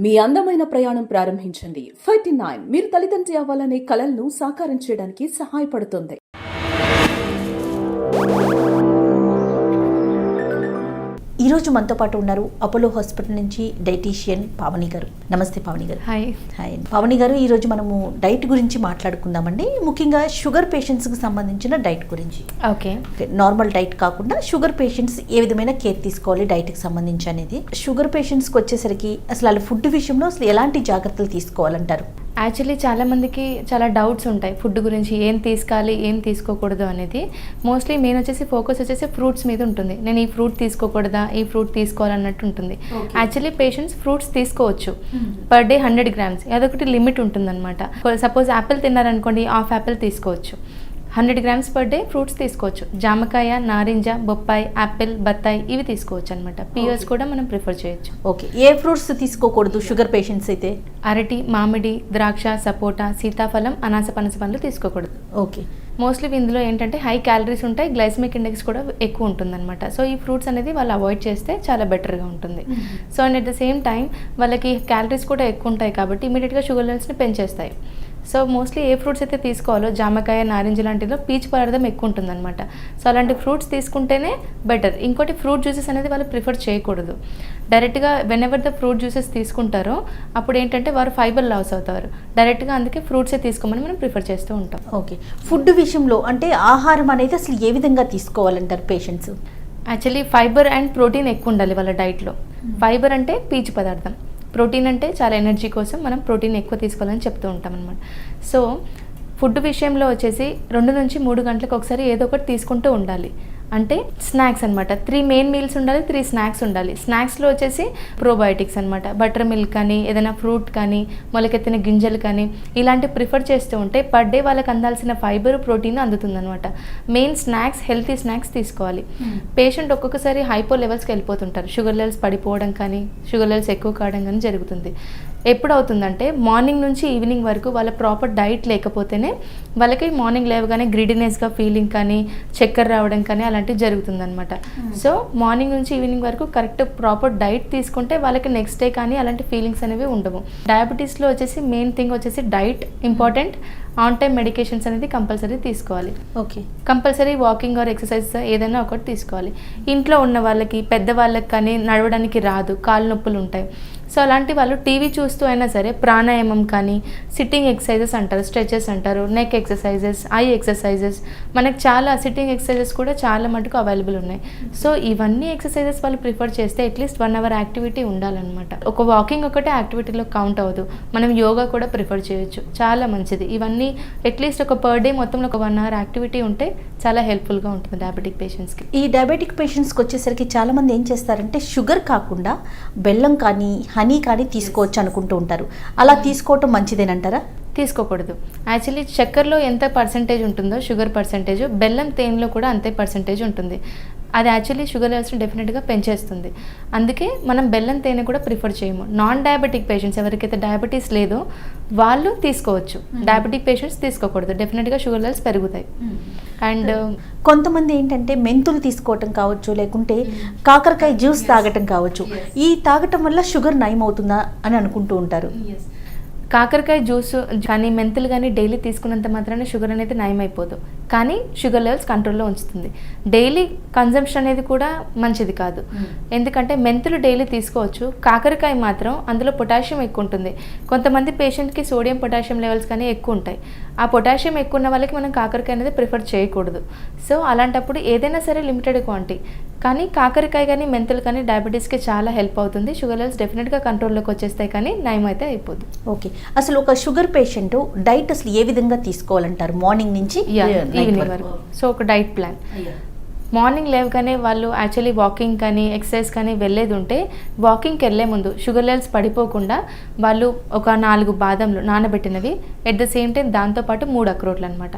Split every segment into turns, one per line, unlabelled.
మీ అందమైన ప్రయాణం ప్రారంభించండి. 39 మీరు తల్లిదండ్రి అవ్వాలనే కలలను సాకారం చేయడానికి సహాయపడుతుంది.
ఈరోజు మనతో పాటు ఉన్నారు అపోలో హాస్పిటల్ నుంచి డైటీషియన్ పావని గారు. నమస్తే పావని గారు.
హాయ్.
పావని గారు, ఈరోజు మనము డైట్ గురించి మాట్లాడుకుందామండి. ముఖ్యంగా షుగర్ పేషెంట్స్కి సంబంధించిన డైట్ గురించి.
ఓకే.
నార్మల్ డైట్ కాకుండా షుగర్ పేషెంట్స్ ఏ విధమైన కేర్ తీసుకోవాలి డైట్కి సంబంధించి అనేది. షుగర్ పేషెంట్స్కి వచ్చేసరికి అసలు వాళ్ళ ఫుడ్ విషయంలో అసలు ఎలాంటి జాగ్రత్తలు తీసుకోవాలంటారు?
యాక్చువల్లీ చాలామందికి చాలా డౌట్స్ ఉంటాయి ఫుడ్ గురించి, ఏం తీసుకోవాలి ఏం తీసుకోకూడదు అనేది. మోస్ట్లీ మెయిన్ ఫోకస్ వచ్చేసి ఫ్రూట్స్ మీద ఉంటుంది. నేను ఈ ఫ్రూట్ తీసుకోకూడదా, ఈ ఫ్రూట్ తీసుకోవాలన్నట్టు ఉంటుంది. యాక్చువల్లీ పేషెంట్స్ ఫ్రూట్స్ తీసుకోవచ్చు పర్ డే 100 grams. అదొకటి లిమిట్ ఉంటుంది అనమాట. సపోజ్ యాపిల్ తిన్నారనుకోండి, హాఫ్ యాపిల్ తీసుకోవచ్చు. 100 grams పర్ డే ఫ్రూట్స్ తీసుకోవచ్చు. జామకాయ, నారింజ, బొప్పాయి, యాపిల్, బత్తాయి ఇవి తీసుకోవచ్చు అనమాట. పియర్స్ కూడా మనం ప్రిఫర్ చేయొచ్చు.
ఓకే. ఏ ఫ్రూట్స్ తీసుకోకూడదు షుగర్ పేషెంట్స్ అయితే?
అరటి, మామిడి, ద్రాక్ష, సపోటా, సీతాఫలం, అనాస పనస పండ్లు తీసుకోకూడదు.
ఓకే.
మోస్ట్లీ ఇందులో ఏంటంటే హై క్యాలరీస్ ఉంటాయి, గ్లైసమిక్ ఇండెక్స్ కూడా ఎక్కువ ఉంటుందన్నమాట. సో ఈ ఫ్రూట్స్ అనేది వాళ్ళు అవాయిడ్ చేస్తే చాలా బెటర్గా ఉంటుంది. So and at the same time వాళ్ళకి క్యాలరీస్ కూడా ఎక్కువ ఉంటాయి కాబట్టి ఇమీడియట్గా షుగర్ లెవెల్స్ని పెంచేస్తాయి. సో మోస్ట్లీ ఏ ఫ్రూట్స్ అయితే తీసుకోవాలో, జామకాయ, నారింజ లాంటిలో పీచు పదార్థం ఎక్కువ ఉంటుందన్నమాట. సో అలాంటి ఫ్రూట్స్ తీసుకుంటేనే బెటర్. ఇంకోటి ఫ్రూట్ జ్యూసెస్ అనేది వాళ్ళు ప్రిఫర్ చేయకూడదు. డైరెక్ట్గా when ever the fruit juices తీసుకుంటారో అప్పుడు ఏంటంటే వారు ఫైబర్ లాస్ అవుతారు. డైరెక్ట్గా అందుకే ఫ్రూట్సే తీసుకోమని మనం ప్రిఫర్ చేస్తూ ఉంటాం.
ఓకే. ఫుడ్ విషయంలో అంటే ఆహారం అనేది అసలు ఏ విధంగా తీసుకోవాలంటారు patients?
Actually fibre and protein ఎక్కువ ఉండాలి వాళ్ళ డైట్లో. ఫైబర్ అంటే పీచు పదార్థం, ప్రోటీన్ అంటే చాలా ఎనర్జీ కోసం మనం ప్రోటీన్ ఎక్కువ తీసుకోవాలని చెప్తూ ఉంటాం అనమాట. సో ఫుడ్ విషయంలో వచ్చేసి 2 నుంచి 3 గంటలకు ఒకసారి ఏదో ఒకటి తీసుకుంటూ ఉండాలి. అంటే స్నాక్స్ అనమాట. 3 మెయిన్ మీల్స్ ఉండాలి, 3 స్నాక్స్ ఉండాలి. స్నాక్స్లో వచ్చేసి ప్రోబయోటిక్స్ అనమాట. బటర్ మిల్క్ కానీ, ఏదైనా ఫ్రూట్ కానీ, మొలకెత్తిన గింజలు కానీ ఇలాంటివి ప్రిఫర్ చేస్తూ ఉంటే పర్ డే వాళ్ళకి అందాల్సిన ఫైబర్, ప్రోటీన్ అందుతుంది అనమాట. మెయిన్ స్నాక్స్, హెల్తీ స్నాక్స్ తీసుకోవాలి. పేషెంట్ ఒక్కొక్కసారి హైపో లెవెల్స్కి వెళ్ళిపోతుంటారు. షుగర్ లెవెల్స్ పడిపోవడం కానీ, షుగర్ లెవెల్స్ ఎక్కువ కావడం కానీ జరుగుతుంది. ఎప్పుడు అవుతుందంటే మార్నింగ్ నుంచి ఈవినింగ్ వరకు వాళ్ళ ప్రాపర్ డైట్ లేకపోతేనే వాళ్ళకి మార్నింగ్ లేవగానే గ్రిడినెస్గా ఫీలింగ్ కానీ, చక్కెర రావడం కానీ అలాంటివి జరుగుతుందన్నమాట. సో మార్నింగ్ నుంచి ఈవినింగ్ వరకు కరెక్ట్ ప్రాపర్ డైట్ తీసుకుంటే వాళ్ళకి నెక్స్ట్ డే కానీ అలాంటి ఫీలింగ్స్ అనేవి ఉండవు. డయాబెటీస్లో వచ్చేసి మెయిన్ థింగ్ వచ్చేసి diet important. On time medications అనేది కంపల్సరీ తీసుకోవాలి.
Okay.
Compulsory walking are exercise ఏదైనా ఒకటి తీసుకోవాలి. ఇంట్లో ఉన్న వాళ్ళకి, పెద్దవాళ్ళకి కానీ నడవడానికి రాదు, కాళ్ళు నొప్పులు ఉంటాయి. సో అలాంటి వాళ్ళు టీవీ చూస్తూ అయినా సరే ప్రాణాయామం కానీ, సిట్టింగ్ ఎక్సర్సైజెస్ అంటారు, స్ట్రెచెస్ అంటారు, నెక్ ఎక్సర్సైజెస్, ఐ ఎక్సర్సైజెస్, మనకు చాలా సిట్టింగ్ ఎక్సర్సైజెస్ కూడా చాలా మటుకు అవైలబుల్ ఉన్నాయి. సో ఇవన్నీ ఎక్సర్సైజెస్ వాళ్ళు ప్రిఫర్ చేస్తే అట్లీస్ట్ 1 hour యాక్టివిటీ ఉండాలన్నమాట. ఒక వాకింగ్ ఒకటే యాక్టివిటీలో కౌంట్ అవ్వదు. మనం యోగా కూడా ప్రిఫర్ చేయొచ్చు, చాలా మంచిది. ఇవన్నీ అట్లీస్ట్ ఒక పర్ డే మొత్తంలో ఒక 1 hour యాక్టివిటీ ఉంటే చాలా హెల్ప్ఫుల్గా ఉంటుంది డయాబెటిక్ పేషెంట్స్కి.
ఈ డయాబెటిక్ పేషెంట్స్కి వచ్చేసరికి చాలామంది ఏం చేస్తారంటే షుగర్ కాకుండా బెల్లం కానీ, హనీ కానీ తీసుకోవచ్చు అనుకుంటూ ఉంటారు. అలా తీసుకోవటం మంచిదేనంటారా?
తీసుకోకూడదు. యాక్చువల్లీ చక్కెరలో ఎంత పర్సంటేజ్ ఉంటుందో షుగర్ పర్సంటేజ్, బెల్లం తేనెలో కూడా అంతే పర్సంటేజ్ ఉంటుంది. అది యాక్చువల్లీ షుగర్ లెవెల్స్ని డెఫినెట్గా పెంచేస్తుంది. అందుకే మనం బెల్లం తేనె కూడా ప్రిఫర్ చేయము. నాన్ డయాబెటిక్ పేషెంట్స్ ఎవరికైతే డయాబెటీస్ లేదో వాళ్ళు తీసుకోవచ్చు. డయాబెటిక్ పేషెంట్స్ తీసుకోకూడదు. డెఫినెట్గా షుగర్ లెవెల్స్ పెరుగుతాయి. అండ్
కొంతమంది ఏంటంటే మెంతులు తీసుకోవటం కావచ్చు, లేకుంటే కాకరకాయ జ్యూస్ తాగటం కావచ్చు. ఈ తాగటం వల్ల షుగర్ నయం అవుతుందా అని అనుకుంటూ ఉంటారు.
కాకరకాయ జ్యూస్ కానీ, మెంతులు కానీ డైలీ తీసుకున్నంత మాత్రాన షుగర్ అనేది నయమైపోదు, కానీ షుగర్ లెవెల్స్ కంట్రోల్లో ఉంచుతుంది. డైలీ కన్జంప్షన్ అనేది కూడా మంచిది కాదు. ఎందుకంటే మెంతులు డైలీ తీసుకోవచ్చు, కాకరకాయ మాత్రం అందులో పొటాషియం ఎక్కువ ఉంటుంది. కొంతమంది పేషెంట్కి సోడియం, పొటాషియం లెవెల్స్ కానీ ఎక్కువ ఉంటాయి. ఆ పొటాషియం ఎక్కువ ఉన్న వాళ్ళకి మనం కాకరకాయ అనేది ప్రిఫర్ చేయకూడదు. సో అలాంటప్పుడు ఏదైనా సరే లిమిటెడ్ క్వాంటిటీ. కానీ కాకరకాయ కానీ, మెంతులు కానీ డయాబెటీస్కి చాలా హెల్ప్ అవుతుంది. షుగర్ లెవెల్స్ డెఫినెట్గా కంట్రోల్లోకి వచ్చేస్తాయి, కానీ నయం అయితే అయిపోదు.
ఓకే. అసలు ఒక షుగర్ పేషెంట్ డైట్ అసలు ఏ విధంగా తీసుకోవాలంటారు మార్నింగ్ నుంచి
ఈవినింగ్ వరకు? సో ఒక డైట్ ప్లాన్. మార్నింగ్ లేవగానే వాళ్ళు యాక్చువల్లీ వాకింగ్ కానీ, ఎక్సర్సైజ్ కానీ వెళ్ళేది ఉంటే వాకింగ్కి వెళ్ళే ముందు షుగర్ లెవెల్స్ పడిపోకుండా వాళ్ళు ఒక 4 బాదంలు నానబెట్టినవి, ఎట్ ద సేమ్ టైం దాంతోపాటు 3 అక్రోట్లు అనమాట.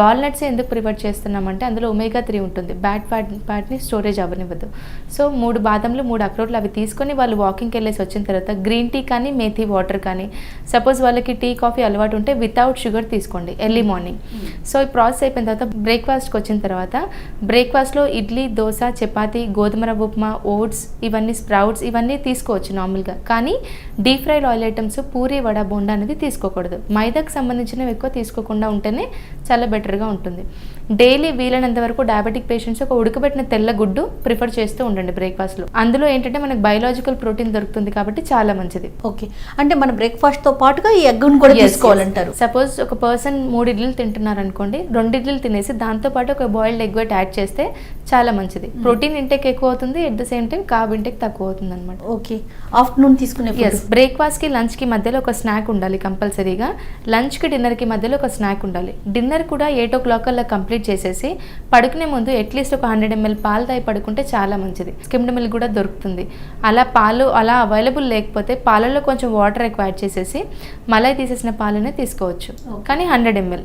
వాల్నట్స్ ఎందుకు ప్రిఫర్ చేస్తున్నామంటే అందులో ఒమేగా 3 ఉంటుంది, బ్యాడ్ ఫ్యాట్ని స్టోరేజ్ అవ్వనివ్వదు. సో 3 బాదంలు, 3 అక్రోట్లు అవి తీసుకొని వాళ్ళు వాకింగ్కి వెళ్ళేసి వచ్చిన తర్వాత గ్రీన్ టీ కానీ, మేథీ వాటర్ కానీ, సపోజ్ వాళ్ళకి టీ, కాఫీ అలవాటు ఉంటే వితౌట్ షుగర్ తీసుకోండి ఎర్లీ మార్నింగ్. సో ఈ ప్రాసెస్ అయిపోయిన తర్వాత బ్రేక్ఫాస్ట్కి వచ్చిన తర్వాత బ్రేక్ఫాస్ట్లో ఇడ్లీ, దోశ, చపాతీ, గోధుమ రవ్వ ఉప్మా, ఓట్స్, ఇవన్నీ స్ప్రౌట్స్ ఇవన్నీ తీసుకోవచ్చు నార్మల్గా. కానీ deep fried oil items, puri, vada, bonda అనేది తీసుకోకూడదు. మైదాకు సంబంధించినవి ఎక్కువ తీసుకోకుండా ఉంటేనే చాలా బెటర్గా ఉంటుంది. డైలీ వీలైనంత వరకు డయాబెటిక్ పేషెంట్స్ ఒక ఉడకబెట్టిన తెల్ల గుడ్డు ప్రిఫర్ చేస్తూ ఉండండి బ్రేక్ఫాస్ట్లో. అందులో ఏంటంటే మనకు బయోలాజికల్ ప్రోటీన్ దొరుకుతుంది కాబట్టి చాలా మంచిది.
ఓకే, అంటే మన బ్రేక్ఫాస్ట్తో పాటుగా ఈ ఎగ్గును కూడా తీసుకోవాలంటారు.
సపోజ్ ఒక పర్సన్ 3 ఇడ్లీలు తింటున్నారు అనుకోండి, 2 ఇడ్లీలు తినేసి దాంతోపాటు ఒక బాయిల్డ్ ఎగ్ వైట్ యాడ్ చేస్తే చాలా మంచిది. ప్రోటీన్ ఇంటేక్ ఎక్కువ అవుతుంది, at the same time carb intake తక్కువ అవుతుంది అనమాట.
ఓకే, ఆఫ్టర్నూన్ తీసుకునే
బ్రేక్ఫాస్ట్కి, లంచ్కి మధ్యలో ఒక స్నాక్ ఉండాలి కంపల్సరీగా. లంచ్కి, డిన్నర్కి మధ్యలో ఒక స్నాక్ ఉండాలి. డిన్నర్ కూడా 8 o'clock కల్లా కంప్లీట్ చేసేసి పడుకునే ముందు అట్లీస్ట్ ఒక 100 ml పాలు తాగి పడుకుంటే చాలా మంచిది. స్కిమ్డ్ మిల్క్ కూడా దొరుకుతుంది. అలా పాలు అలా అవైలబుల్ లేకపోతే పాలలో కొంచెం వాటర్ ఎక్కువ యాడ్ చేసేసి మలై తీసేసిన పాలనే తీసుకోవచ్చు, కానీ 100 ml.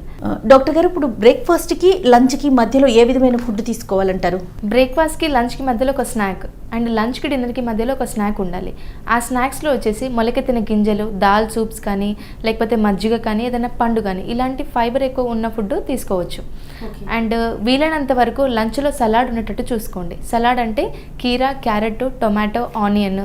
డాక్టర్ గారు, ఇప్పుడు బ్రేక్ఫాస్ట్కి, లంచ్కి మధ్యలో ఏ విధమైన ఫుడ్ తీసుకోవాలంటారు?
బ్రేక్ఫాస్ట్కి, లంచ్కి మధ్యలో ఒక స్నాక్ అండ్ లంచ్కి, డిన్నర్కి మధ్యలో ఒక స్నాక్ ఉండాలి. ఆ స్నాక్స్లో వచ్చేసి మొలకెత్తిన గింజలు, దాల్ సూప్స్ కానీ, లేకపోతే మజ్జిగ కానీ, ఏదైనా పండు కానీ, ఇలాంటి ఫైబర్ ఎక్కువ ఉన్న ఫుడ్ తీసుకోవచ్చు. అండ్ వీలైనంత వరకు లంచ్లో సలాడ్ ఉండేటట్టు చూసుకోండి. సలాడ్ అంటే కీరా, క్యారెట్, టొమాటో, ఆనియన్,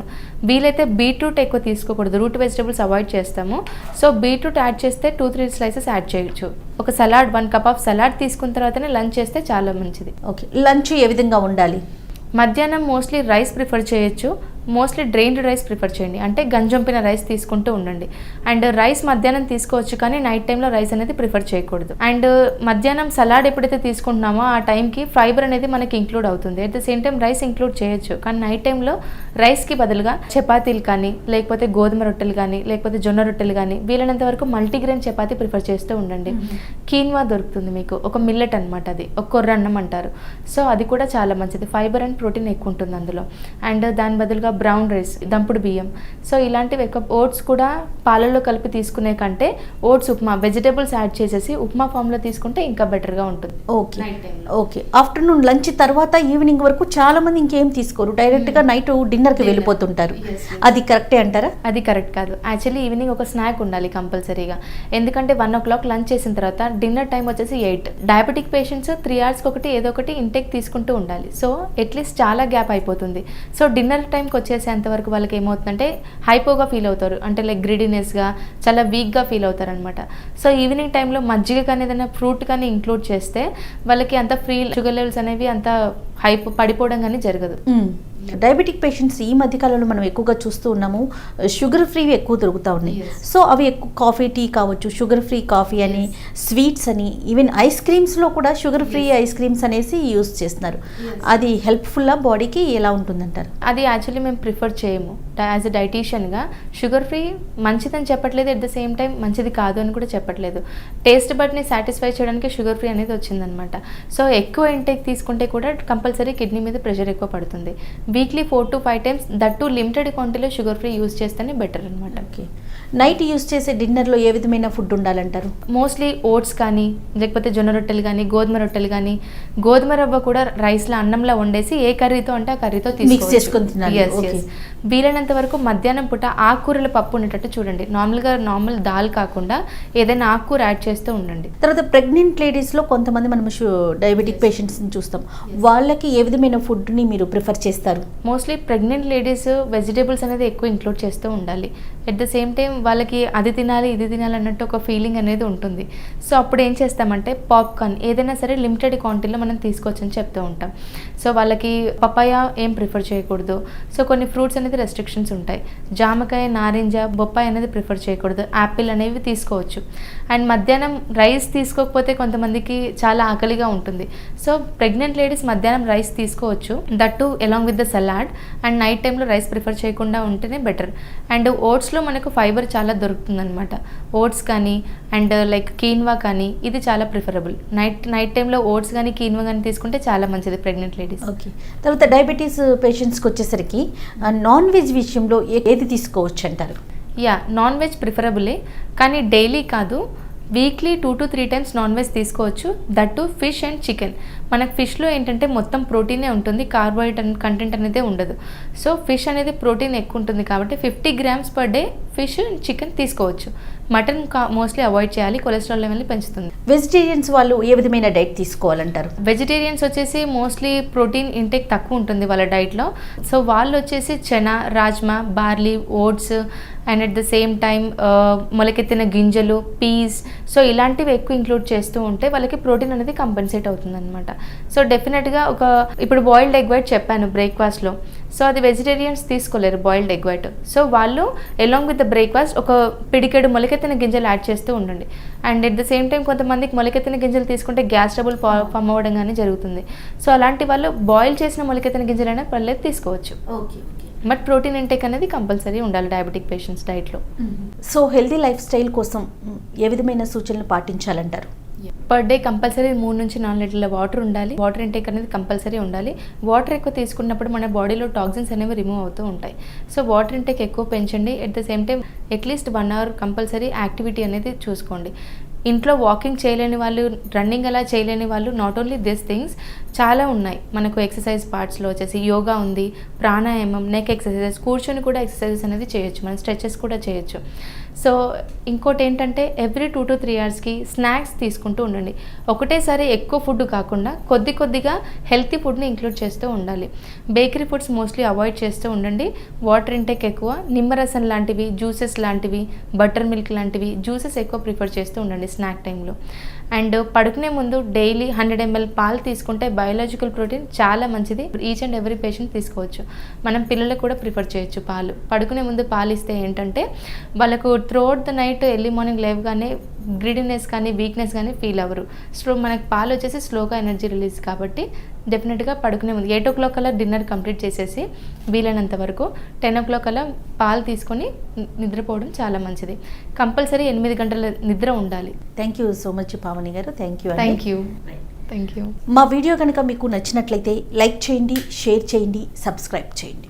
వీలైతే బీట్రూట్ ఎక్కువ తీసుకోకూడదు, రూట్ వెజిటబుల్స్ అవాయిడ్ చేస్తాము. సో బీట్రూట్ యాడ్ చేస్తే 2-3 slices యాడ్ చేయొచ్చు. ఒక సలాడ్, 1 cup ఆఫ్ సలాడ్ తీసుకున్న తర్వాతనే లంచ్ చేస్తే చాలా మంచిది.
ఓకే, లంచ్ ఏ విధంగా ఉండాలి?
మధ్యాహ్నం మోస్ట్లీ రైస్ ప్రిఫర్ చేయొచ్చు. మోస్ట్లీ డ్రైన్డ్ రైస్ ప్రిఫర్ చేయండి, అంటే గంజంపిన రైస్ తీసుకుంటూ ఉండండి. అండ్ రైస్ మధ్యాహ్నం తీసుకోవచ్చు, కానీ నైట్ టైంలో రైస్ అనేది ప్రిఫర్ చేయకూడదు. అండ్ మధ్యాహ్నం సలాడ్ ఎప్పుడైతే తీసుకుంటున్నామో ఆ టైంకి ఫైబర్ అనేది మనకి ఇంక్లూడ్ అవుతుంది. At the same time rice include చేయొచ్చు, కానీ నైట్ టైంలో రైస్కి బదులుగా చపాతీలు కానీ, లేకపోతే గోధుమ రొట్టెలు కానీ, లేకపోతే జొన్న రొట్టెలు కానీ, వీలైనంత వరకు మల్టీగ్రెయిన్ చపాతీ ప్రిఫర్ చేస్తూ ఉండండి. కీన్వా దొరుకుతుంది మీకు, ఒక మిల్లెట్ అనమాట, అది ఒక కొర్ర అన్నం అంటారు. సో అది కూడా చాలా మంచిది, ఫైబర్ అండ్ ప్రోటీన్ ఎక్కువ ఉంటుంది అందులో. అండ్ దాని బదులుగా బ్రౌన్ రైస్, దంపుడు బియ్యం, సో ఇలాంటివి ఎక్కువ. ఓట్స్ కూడా పాలల్లో కలిపి తీసుకునే కంటే ఓట్స్ ఉప్మా, వెజిటేబుల్స్ యాడ్ చేసేసి ఉప్మా ఫామ్లో తీసుకుంటే ఇంకా బెటర్గా ఉంటుంది.
ఓకే ఓకే, ఆఫ్టర్నూన్ లంచ్ తర్వాత ఈవినింగ్ వరకు చాలా మంది ఇంకేం తీసుకోరు, డైరెక్ట్గా నైట్ డిన్నర్కి వెళ్ళిపోతుంటారు. అది కరెక్టే అంటారా?
అది కరెక్ట్ కాదు. యాక్చువల్లీ ఈవినింగ్ ఒక స్నాక్ ఉండాలి కంపల్సరీగా. ఎందుకంటే 1 o'clock లంచ్ చేసిన తర్వాత డిన్నర్ టైం వచ్చేసి 8. డయాబెటిక్ పేషెంట్స్ 3 hours ఒకటి ఏదో ఒకటి ఇంటేక్ తీసుకుంటూ ఉండాలి. సో అట్లీస్ట్ చాలా గ్యాప్ అయిపోతుంది. సో డిన్నర్ టైంకి వచ్చేసేంతవరకు వాళ్ళకి ఏమవుతుందంటే హైపోగా ఫీల్ అవుతారు, అంటే లైక్ గ్రిడినెస్గా, చాలా వీక్గా ఫీల్ అవుతారు అనమాట. సో ఈవినింగ్ టైంలో మజ్జిగ కానీ, ఏదైనా ఫ్రూట్ కానీ ఇంక్లూడ్ చేస్తే వాళ్ళకి అంత ఫ్రీ షుగర్ లెవెల్స్ అనేవి అంత హైప్ పడిపోవడం కానీ జరగదు.
డయాబెటిక్ పేషెంట్స్ ఈ మధ్యకాలంలో మనం ఎక్కువగా చూస్తూ ఉన్నాము, షుగర్ ఫ్రీవి ఎక్కువ దొరుకుతూ ఉన్నాయి. సో అవి ఎక్కువ కాఫీ, టీ కావచ్చు, షుగర్ ఫ్రీ కాఫీ అని, స్వీట్స్ అని, ఈవెన్ ఐస్ క్రీమ్స్లో కూడా షుగర్ ఫ్రీ ఐస్ క్రీమ్స్ అనేసి యూస్ చేస్తున్నారు. అది హెల్ప్ఫుల్లా బాడీకి, ఎలా ఉంటుందంటారు?
అది యాక్చువల్లీ మేము ప్రిఫర్ చేయము. యాజ్ ఎ డైటీషియన్గా షుగర్ ఫ్రీ మంచిదని చెప్పట్లేదు, ఎట్ ద సేమ్ టైం మంచిది కాదు అని కూడా చెప్పట్లేదు. టేస్ట్ బడ్ని సాటిస్ఫై చేయడానికి షుగర్ ఫ్రీ అనేది వచ్చిందనమాట. సో ఎక్కువ ఇంటేక్ తీసుకుంటే కూడా కంపల్సరీ కిడ్నీ మీద ప్రెషర్ ఎక్కువ పడుతుంది. Weekly 4 to 5 times, that to limited క్వాంటిటీలో షుగర్ ఫ్రీ యూస్ చేస్తేనే బెటర్ అనమాట.
ఓకే, నైట్ యూస్ చేసే డిన్నర్లో ఏ విధమైన ఫుడ్ ఉండాలంటారు?
మోస్ట్లీ ఓట్స్ కానీ, లేకపోతే జొన్న రొట్టెలు కానీ, గోధుమ రొట్టెలు కానీ, గోధుమ రవ్వ కూడా రైస్లో, అన్నంలో వండేసి ఏ కర్రీతో అంటే ఆ కర్రీతో
మిక్స్ చేసుకొని తినాలి.
వీలైనంత వరకు మధ్యాహ్నం పూట ఆకుకూరల పప్పు ఉండేటట్టు చూడండి. నార్మల్ దాల్ కాకుండా ఏదైనా ఆకుకూర యాడ్ చేస్తూ ఉండండి.
తర్వాత ప్రెగ్నెంట్ లేడీస్లో కొంతమంది మనం డయాబెటిక్ పేషెంట్స్ని చూస్తాం, వాళ్ళకి ఏ విధమైన ఫుడ్ని మీరు ప్రిఫర్ చేస్తారు?
మోస్ట్లీ ప్రెగ్నెంట్ లేడీస్ వెజిటేబుల్స్ అనేది ఎక్కువ ఇంక్లూడ్ చేస్తూ ఉండాలి. ఎట్ ద సేమ్ టైం వాళ్ళకి అది తినాలి, ఇది తినాలి అన్నట్టు ఒక ఫీలింగ్ అనేది ఉంటుంది. సో అప్పుడు ఏం చేస్తామంటే పాప్కార్న్ ఏదైనా సరే లిమిటెడ్ క్వాంటిటీలో మనం తీసుకోవచ్చని చెప్తూ ఉంటాం. సో వాళ్ళకి పపాయ ఏం ప్రిఫర్ చేయకూడదు. సో కొన్ని ఫ్రూట్స్ అనేది రెస్ట్రిక్షన్స్ ఉంటాయి. జామకాయ, నారింజ, బొప్పాయి అనేది ప్రిఫర్ చేయకూడదు. యాపిల్ అనేవి తీసుకోవచ్చు. అండ్ మధ్యాహ్నం రైస్ తీసుకోకపోతే కొంతమందికి చాలా ఆకలిగా ఉంటుంది. సో ప్రెగ్నెంట్ లేడీస్ మధ్యాహ్నం రైస్ తీసుకోవచ్చు, that to along with the salad. And night టైంలో రైస్ ప్రిఫర్ చేయకుండా ఉంటేనే బెటర్. అండ్ ఓట్స్లో మనకు ఫైబర్ చాలా దొరుకుతుంది అనమాట. ఓట్స్ కానీ అండ్ లైక్ కీన్వా కానీ, ఇది చాలా ప్రిఫరబుల్. నైట్ టైంలో ఓట్స్ కానీ, కీన్వా కానీ తీసుకుంటే చాలా మంచిది ప్రెగ్నెంట్ లేడీస్.
ఓకే, తర్వాత డయాబెటీస్ పేషెంట్స్కి వచ్చేసరికి నాన్ వెజ్ విషయంలో ఏది తీసుకోవచ్చు అంటారు?
నాన్ వెజ్ ప్రిఫరబులే, కానీ డైలీ కాదు. Weekly 2 to 3 times non veg తీసుకోవచ్చు, that too fish and chicken. మనకు ఫిష్లో ఏంటంటే మొత్తం ప్రోటీనే ఉంటుంది, కార్బోహైడ్రేట్ కంటెంట్ అనేది ఉండదు. సో ఫిష్ అనేది ప్రోటీన్ ఎక్కువ ఉంటుంది కాబట్టి 50 grams per day fish, chicken తీసుకోవచ్చు. మటన్ మోస్ట్లీ అవాయిడ్ చేయాలి, కొలెస్ట్రాల్ లెవెల్ని పెంచుతుంది.
వెజిటేరియన్స్ వాళ్ళు ఏ విధమైన డైట్ తీసుకోవాలంటారు?
వెజిటేరియన్స్ వచ్చేసి మోస్ట్లీ ప్రోటీన్ ఇంటేక్ తక్కువ ఉంటుంది వాళ్ళ డైట్లో. సో వాళ్ళు వచ్చేసి chana, rajma, barley, oats and at the same time మొలకెత్తిన గింజలు, పీస్, సో ఇలాంటివి ఎక్కువ ఇంక్లూడ్ చేస్తూ ఉంటే వాళ్ళకి ప్రోటీన్ అనేది కంపెన్సేట్ అవుతుంది అనమాట. సో డెఫినెట్గా ఇప్పుడు బాయిల్డ్ ఎగ్ వైట్ చెప్పాను బ్రేక్ఫాస్ట్లో, సో అది వెజిటేరియన్స్ తీసుకోలేరు బాయిల్డ్ ఎగ్ వైట్. సో వాళ్ళు అలాంగ్ విత్ ద బ్రేక్ఫాస్ట్ ఒక పిడికెడు మొలకెత్తిన గింజలు యాడ్ చేస్తూ ఉండండి. And at the same time కొంతమందికి మొలకెత్తిన గింజలు తీసుకుంటే గ్యాస్ ట్రబుల్ ఫామ్ అవ్వడం కానీ జరుగుతుంది. సో అలాంటి వాళ్ళు బాయిల్ చేసిన మొలకెత్తిన గింజలైనా పర్లేదు తీసుకోవచ్చు. బట్ ప్రోటీన్ ఇంటేక్ అనేది కంపల్సరీ ఉండాలి డయాబెటిక్ పేషెంట్స్ డైట్లో.
సో హెల్తీ లైఫ్ స్టైల్ కోసం ఏ విధమైన సూచనలు పాటించాలంటారు?
పర్ డే కంపల్సరీ 3 నుంచి 4 లీటర్ల వాటర్ ఉండాలి. వాటర్ ఇంటేక్ అనేది కంపల్సరీ ఉండాలి. వాటర్ ఎక్కువ తీసుకున్నప్పుడు మన బాడీలో టాక్సిన్స్ అనేవి రిమూవ్ అవుతూ ఉంటాయి. సో వాటర్ ఇంటేక్ ఎక్కువ పెంచండి. At the same time at least 1 hour compulsory activity అనేది చూసుకోండి. ఇంట్లో వాకింగ్ చేయలేని వాళ్ళు, రన్నింగ్ అలా చేయలేని వాళ్ళు, నాట్ ఓన్లీ దిస్ థింగ్స్ చాలా ఉన్నాయి మనకు ఎక్సర్సైజ్ పార్ట్స్లో వచ్చేసి యోగా ఉంది, ప్రాణాయామం, నెక్ ఎక్సర్సైజెస్, కూర్చొని కూడా ఎక్సర్సైజెస్ అనేది చేయొచ్చు, మనం స్ట్రెచెస్ కూడా చేయొచ్చు. సో ఇంకోటి ఏంటంటే ఎవ్రీ 2 to 3 అవర్స్కి స్నాక్స్ తీసుకుంటూ ఉండండి. ఒకటేసారి ఎక్కువ ఫుడ్ కాకుండా కొద్దిగా హెల్తీ ఫుడ్ని ఇంక్లూడ్ చేస్తూ ఉండాలి. బేకరీ ఫుడ్స్ మోస్ట్లీ అవాయిడ్ చేస్తూ ఉండండి. వాటర్ ఇంటేక్ ఎక్కువ, నిమ్మరసం లాంటివి, జ్యూసెస్ లాంటివి, బటర్ మిల్క్ లాంటివి జ్యూసెస్ ఎక్కువ ప్రిఫర్ చేస్తూ ఉండండి స్నాక్ టైంలో. అండ్ పడుకునే ముందు డైలీ 100 ml పాలు తీసుకుంటే బయోలాజికల్ ప్రోటీన్ చాలా మంచిది. ఈచ్ అండ్ ఎవ్రీ పేషెంట్ తీసుకోవచ్చు. మనం పిల్లలకు కూడా ప్రిఫర్ చేయొచ్చు పాలు. పడుకునే ముందు పాలు ఇస్తే ఏంటంటే వాళ్ళకు throughout the night early morning లేవగానే గ్రిడినెస్ కానీ వీక్నెస్ కానీ ఫీల్ అవ్వరు. సో మనకు పాలు వచ్చేసి స్లోగా ఎనర్జీ రిలీజ్ కాబట్టి డెఫినెట్గా పడుకునే ముందు 8 o'clock కల్లా డిన్నర్ కంప్లీట్ చేసేసి వీలైనంత వరకు 10 o'clock కల్లా పాలు తీసుకొని నిద్రపోవడం చాలా మంచిది. కంపల్సరీ 8 గంటల నిద్ర ఉండాలి.
Thank you so much Pavani garu. Thank you. మా వీడియో కనుక మీకు నచ్చినట్లయితే లైక్ చేయండి, షేర్ చేయండి, సబ్స్క్రైబ్ చేయండి.